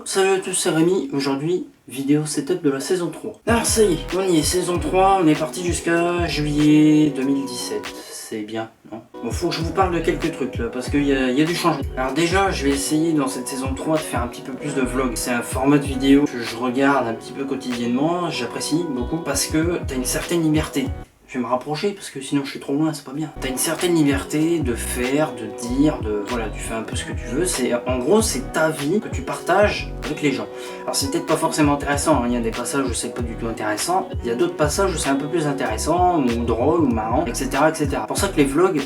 Salut à tous, c'est Rémi. Aujourd'hui, vidéo setup de la saison 3. Alors ça y est, on y est, saison 3, on est parti jusqu'à juillet 2017. C'est bien, non? Bon, faut que je vous parle de quelques trucs là, parce qu'il y a du changement. Alors déjà, je vais essayer dans cette saison 3 de faire un petit peu plus de vlog. C'est un format de vidéo que je regarde un petit peu quotidiennement, j'apprécie beaucoup, parce que t'as une certaine liberté. Je vais me rapprocher parce que sinon je suis trop loin, c'est pas bien. T'as une certaine liberté de faire, de dire, voilà, tu fais un peu ce que tu veux. En gros, c'est ta vie que tu partages avec les gens. Alors c'est peut-être pas forcément intéressant, hein. Il y a des passages où c'est pas du tout intéressant. Il y a d'autres passages où c'est un peu plus intéressant, ou drôle, ou marrant, etc. etc. C'est pour ça que les vlogs,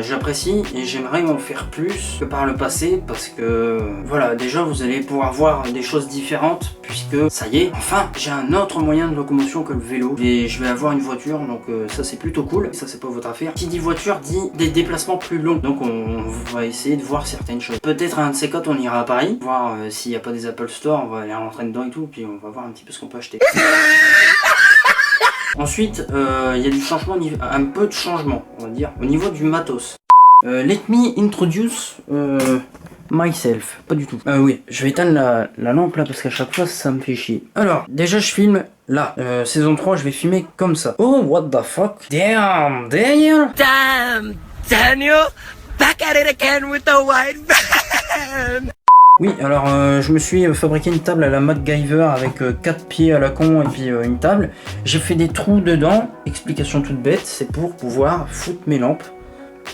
j'apprécie et j'aimerais en faire plus que par le passé, parce que voilà, déjà vous allez pouvoir voir des choses différentes, puisque ça y est, enfin, j'ai un autre moyen de locomotion que le vélo. Et je vais avoir une voiture, donc ça c'est plutôt cool. Ça c'est pas votre affaire. Qui dit voiture dit des déplacements plus longs, donc on va essayer de voir certaines choses. Peut-être un de ces quatre on ira à Paris, voir s'il n'y a pas des Apple Store, on va aller rentrer dedans et tout, puis on va voir un petit peu ce qu'on peut acheter. Ensuite, il y a du changement, un peu de changement, on va dire, au niveau du matos. Let me introduce myself. Pas du tout. Oui, je vais éteindre la lampe là parce qu'à chaque fois ça me fait chier. Alors, déjà je filme là. Saison 3, je vais filmer comme ça. Oh, what the fuck? Damn, Daniel! Damn, Daniel! Back at it again with the white van! Oui, alors je me suis fabriqué une table à la MacGyver avec 4 pieds à la con et puis une table. J'ai fait des trous dedans, explication toute bête, c'est pour pouvoir foutre mes lampes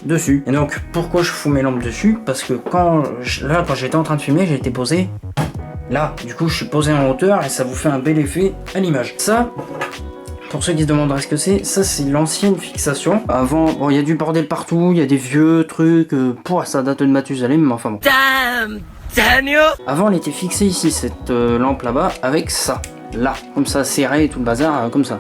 dessus. Et donc pourquoi je fous mes lampes dessus? Parce que quand j'étais en train de filmer, j'ai été posé là. Du coup je suis posé en hauteur et ça vous fait un bel effet à l'image. Ça, pour ceux qui se demanderaient ce que c'est, ça c'est l'ancienne fixation. Avant, bon il y a du bordel partout, il y a des vieux trucs, ça date de Mathusalem, mais enfin bon. Damn, Daniel! Avant elle était fixée ici, cette lampe là-bas, avec ça, là, comme ça, serré et tout le bazar, comme ça.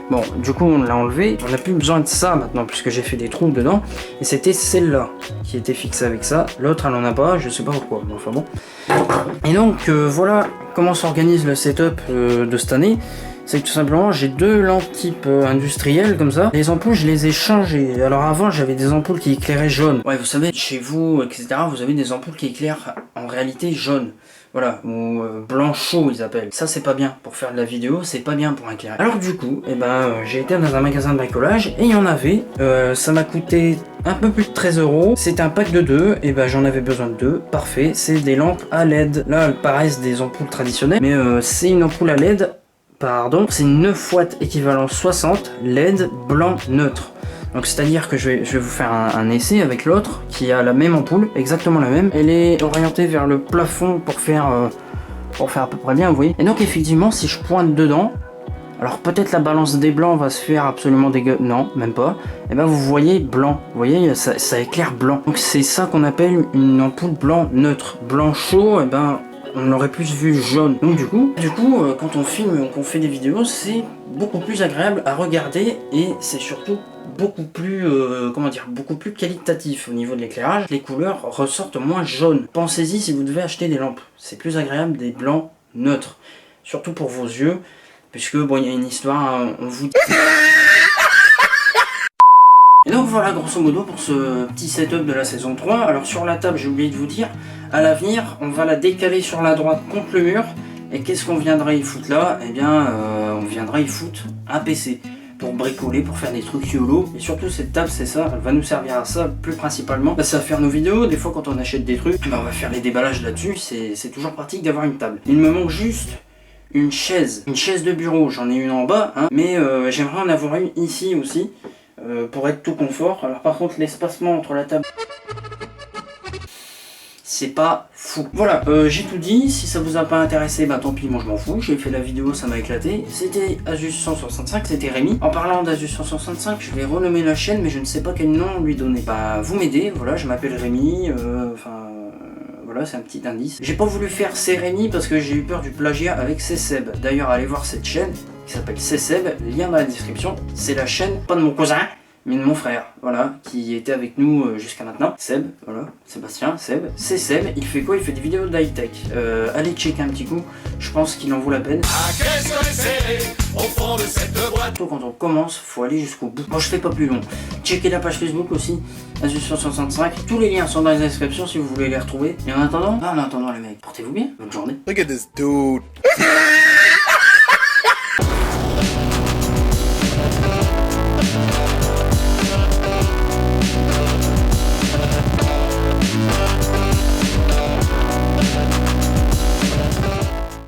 Bon, du coup on l'a enlevé, on n'a plus besoin de ça maintenant puisque j'ai fait des trous dedans. Et c'était celle-là qui était fixée avec ça, l'autre elle en a pas, je sais pas pourquoi, mais enfin bon. Et donc voilà comment s'organise le setup de cette année. C'est que tout simplement j'ai deux lampes type industrielles comme ça. Les ampoules je les ai changées. Alors avant j'avais des ampoules qui éclairaient jaune. Ouais, vous savez, chez vous, etc. vous avez des ampoules qui éclairent en réalité jaune. Voilà, ou blanc chaud ils appellent. Ça c'est pas bien pour faire de la vidéo, c'est pas bien pour éclairer. Alors du coup, j'ai été dans un magasin de bricolage et il y en avait. Ça m'a coûté un peu plus de 13 €. C'était un pack de 2, et j'en avais besoin de 2. Parfait, c'est des lampes à LED. Là elles paraissent des ampoules traditionnelles, mais c'est une ampoule à LED. Pardon, c'est 9 watts équivalent 60 LED blanc neutre. Donc c'est à dire que je vais vous faire un essai avec l'autre qui a la même ampoule, exactement la même. Elle est orientée vers le plafond pour faire à peu près bien, vous voyez. Et donc effectivement si je pointe dedans, alors peut-être la balance des blancs va se faire absolument dégueu, non même pas. Et vous voyez blanc, vous voyez ça éclaire blanc. Donc c'est ça qu'on appelle une ampoule blanc neutre. Blanc chaud, on aurait plus vu jaune. Donc du coup, quand on filme ou qu'on fait des vidéos, c'est beaucoup plus agréable à regarder et c'est surtout beaucoup plus, beaucoup plus qualitatif au niveau de l'éclairage. Les couleurs ressortent moins jaunes. Pensez-y si vous devez acheter des lampes. C'est plus agréable des blancs neutres. Surtout pour vos yeux, puisque bon, il y a une histoire, on vous dit... Et donc voilà grosso modo pour ce petit setup de la saison 3. Alors sur la table j'ai oublié de vous dire, à l'avenir on va la décaler sur la droite contre le mur. Et qu'est-ce qu'on viendra y foutre là? On viendra y foutre un PC pour bricoler, pour faire des trucs YOLO. Et surtout cette table c'est ça, elle va nous servir à ça plus principalement. Ça va faire nos vidéos, des fois quand on achète des trucs, on va faire les déballages là-dessus, c'est toujours pratique d'avoir une table. Il me manque juste une chaise de bureau, j'en ai une en bas, hein, mais j'aimerais en avoir une ici aussi. Pour être tout confort. Alors par contre l'espacement entre la table, c'est pas fou. Voilà, j'ai tout dit. Si ça vous a pas intéressé, tant pis, moi je m'en fous. J'ai fait la vidéo, ça m'a éclaté. C'était Asus 165, c'était Rémi. En parlant d'Asus 165, je vais renommer la chaîne, mais je ne sais pas quel nom lui donner. Vous m'aidez, voilà, je m'appelle Rémi, voilà, c'est un petit indice. J'ai pas voulu faire C'est Rémi parce que j'ai eu peur du plagiat avec C'est Seb. D'ailleurs, allez voir cette chaîne qui s'appelle C'est Seb, lien dans la description. C'est la chaîne, pas de mon cousin, mais de mon frère, voilà, qui était avec nous jusqu'à maintenant. Seb, voilà, Sébastien, Seb. C'est Seb, il fait quoi? Il fait des vidéos d'high-tech. Allez checker un petit coup, je pense qu'il en vaut la peine. Au fond de cette boîte. Quand on commence, faut aller jusqu'au bout. Moi je fais pas plus long. Checkez la page Facebook aussi, Asus165. Tous les liens sont dans la description si vous voulez les retrouver. Et en attendant les mecs, portez-vous bien, bonne journée. Look at this dude.